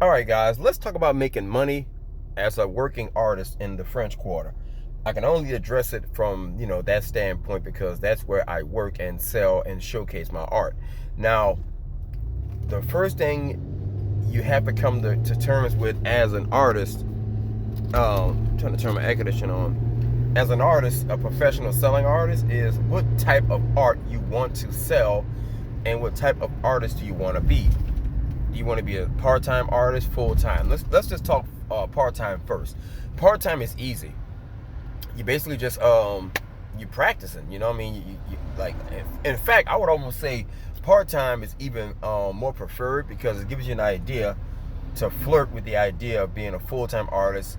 All right, guys, let's talk about making money as a working artist in the French Quarter. I can only address it from, that standpoint because that's where I work and sell and showcase my art. Now, the first thing you have to come to terms with as an artist, trying to turn my air conditioner on, as an artist, a professional selling artist, is what type of art you want to sell and what type of artist do you want to be. Do you want to be a part-time artist, full-time? Let's just talk part-time first. Part-time is easy. You basically just you practicing. You know what I mean? You like. In fact, I would almost say part-time is even more preferred because it gives you an idea to flirt with the idea of being a full-time artist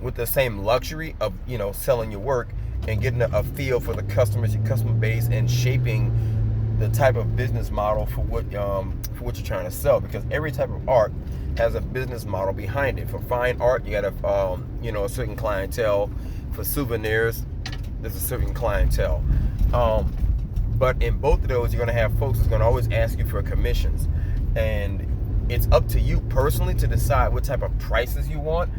with the same luxury of selling your work and getting a feel for the customers, your customer base, and shaping the type of business model for what you're trying to sell, because every type of art has a business model behind it. For fine art, you got a certain clientele. For souvenirs, there's a certain clientele. But in both of those, you're going to have folks that's going to always ask you for commissions, and it's up to you personally to decide what type of prices you want.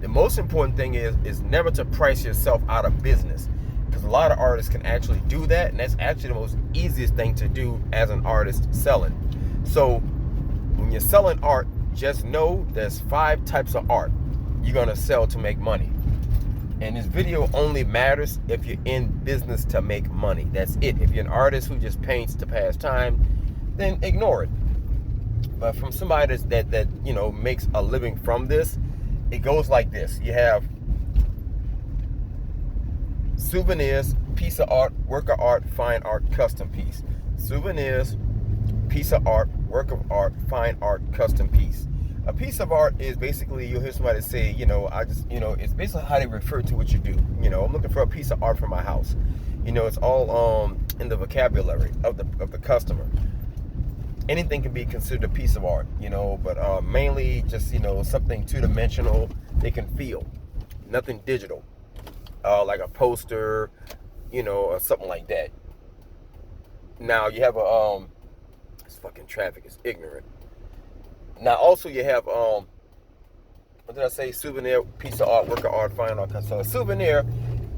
The most important thing is never to price yourself out of business, because a lot of artists can actually do that, and that's actually the most easiest thing to do as an artist selling. So when you're selling art, just know there's 5 types of art you're going to sell to make money. And this video only matters if you're in business to make money. That's it. If you're an artist who just paints to pass time, then ignore it. But from somebody that makes a living from this, it goes like this. You have souvenirs, piece of art, work of art, fine art, custom piece. Souvenirs, piece of art, work of art, fine art, custom piece. A piece of art is basically, you'll hear somebody say, it's basically how they refer to what you do. I'm looking for a piece of art for my house. It's all in the vocabulary of the customer. Anything can be considered a piece of art, but mainly just, something two-dimensional they can feel. Nothing digital, like a poster, or something like that. Now you have this fucking traffic is ignorant. Now also you have what did I say? Souvenir, piece of art, work of art, fine art. So a souvenir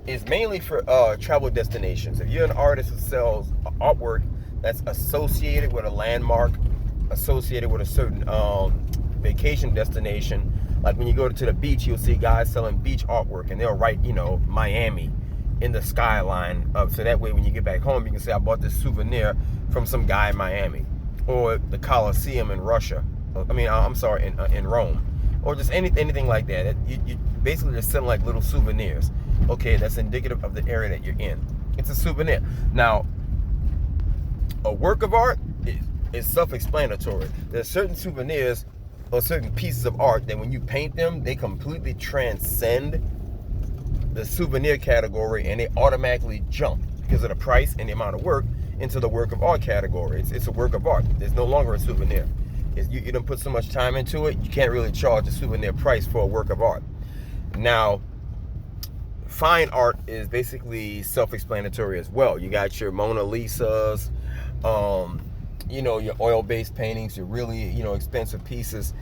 is mainly for travel destinations. If you're an artist who sells artwork that's associated with a landmark, associated with a certain vacation destination, like when you go to the beach, you'll see guys selling beach artwork, and they'll write, Miami in the skyline. So that way when you get back home, you can say, I bought this souvenir from some guy in Miami, or the Colosseum in Russia. In Rome, or just anything like that. You basically just selling like little souvenirs. Okay, that's indicative of the area that you're in. It's a souvenir. Now, a work of art is self-explanatory. There's certain souvenirs or certain pieces of art that when you paint them, they completely transcend the souvenir category, and they automatically jump because of the price and the amount of work into the work of art category. It's a work of art. There's no longer a souvenir. You don't put so much time into it, you can't really charge a souvenir price for a work of art. Now, fine art is basically self-explanatory as well. You got your Mona Lisas, your oil-based paintings, your really, expensive pieces,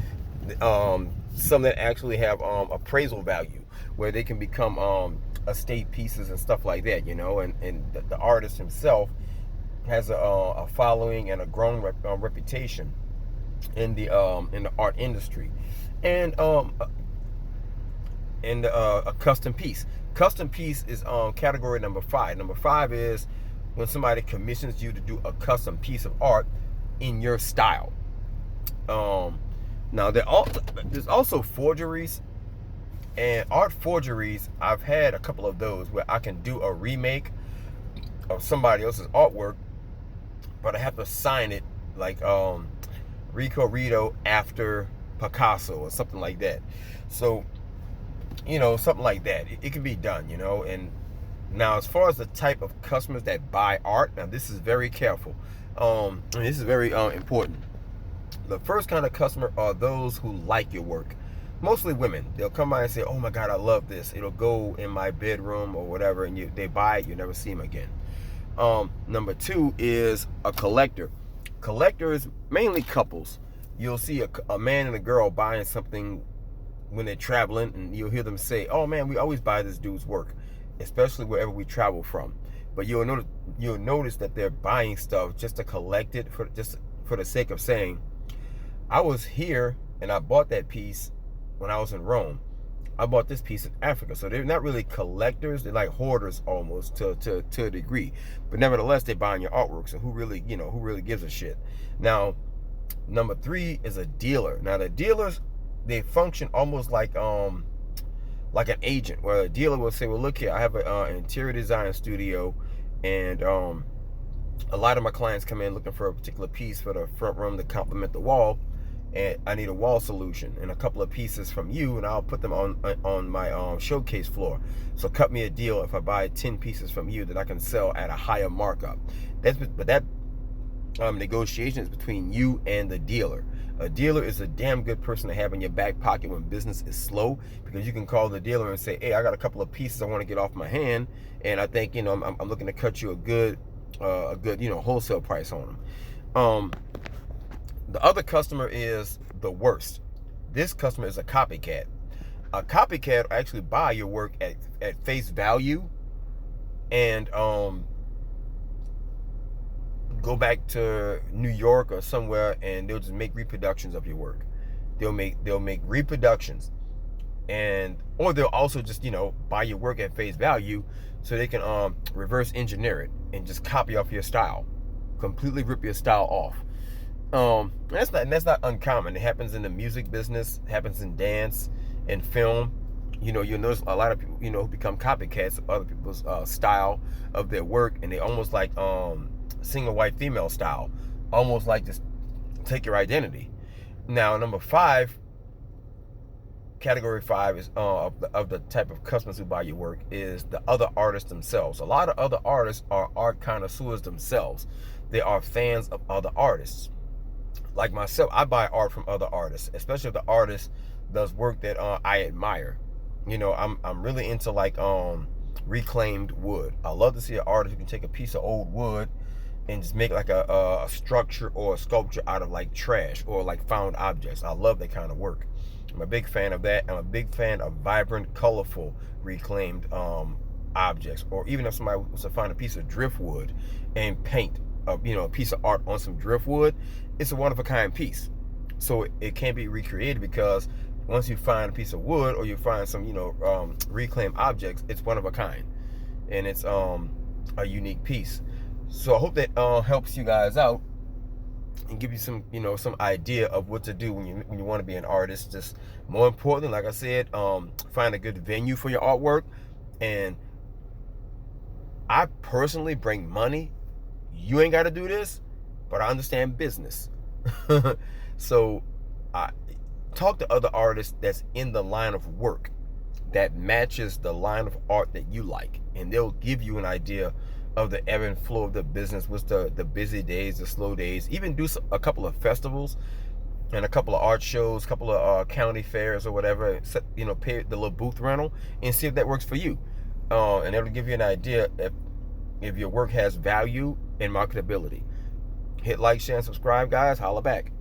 some that actually have appraisal value, where they can become estate pieces and stuff like that, and the artist himself has a following and a grown reputation in the art industry. And a custom piece. Custom piece is category number 5. Number 5 is when somebody commissions you to do a custom piece of art in your style. Now there's also forgeries, and art forgeries. I've had a couple of those where I can do a remake of somebody else's artwork, but I have to sign it like ricco after Picasso or something like that. So something like that, it can be done. And now as far as the type of customers that buy art, now this is very careful, and this is very important. The first kind of customer are those who like your work. Mostly women. They'll come by and say, oh my God, I love this, it'll go in my bedroom or whatever, and they buy it, you never see them again. Number 2 is a collector. Collectors, mainly couples. you'll see a man and a girl buying something when they're traveling, and you'll hear them say, "Oh man, we always buy this dude's work," especially wherever we travel from. But you'll notice that they're buying stuff just to collect it for the sake of saying, "I was here and I bought that piece when I was in Rome. I bought this piece in Africa." So they're not really collectors; they're like hoarders almost to a degree. But nevertheless, they're buying your artwork. So who really gives a shit? Now, number 3 is a dealer. Now the dealers, they function almost like an agent, where a dealer will say, "Well, look here, I have an interior design studio, and a lot of my clients come in looking for a particular piece for the front room to complement the wall, and I need a wall solution and a couple of pieces from you, and I'll put them on my showcase floor. So cut me a deal if I buy 10 pieces from you that I can sell at a higher markup." That negotiation is between you and the dealer. A dealer is a damn good person to have in your back pocket when business is slow, because you can call the dealer and say, "Hey, I got a couple of pieces I want to get off my hand, and I think I'm looking to cut you a good wholesale price on them." The other customer is the worst. This customer is a copycat. A copycat will actually buy your work at face value, and go back to New York or somewhere, and they'll just make reproductions of your work. They'll make reproductions, or they'll also just buy your work at face value, so they can reverse engineer it and just copy off your style, completely rip your style off. That's not uncommon. It happens in the music business, happens in dance and film. You'll notice a lot of people who become copycats of other people's style of their work, and they almost like single white female style, almost like just take your identity. Now, category 5 is of the type of customers who buy your work is the other artists themselves. A lot of other artists are art connoisseurs themselves. They are fans of other artists. Like myself, I buy art from other artists, especially if the artist does work that I admire. I'm really into like reclaimed wood. I love to see an artist who can take a piece of old wood and just make like a structure or a sculpture out of like trash or like found objects. I love that kind of work. I'm a big fan of that. I'm a big fan of vibrant, colorful, reclaimed objects. Or even if somebody was to find a piece of driftwood and paint a piece of art on some driftwood, it's a one-of-a-kind piece. So it can't be recreated, because once you find a piece of wood or you find some reclaimed objects, it's one of a kind, and it's a unique piece. So I hope that helps you guys out and give you some idea of what to do when you want to be an artist. Just more importantly, like I said, find a good venue for your artwork. And I personally bring money. You ain't got to do this, but I understand business. So I talk to other artists that's in the line of work that matches the line of art that you like, and they'll give you an idea of the ebb and flow of the business. What's the busy days, the slow days. Even do a couple of festivals and a couple of art shows, a couple of county fairs or whatever. Pay the little booth rental and see if that works for you. And it'll give you an idea if your work has value and marketability. Hit like, share, and subscribe, guys. Holla back.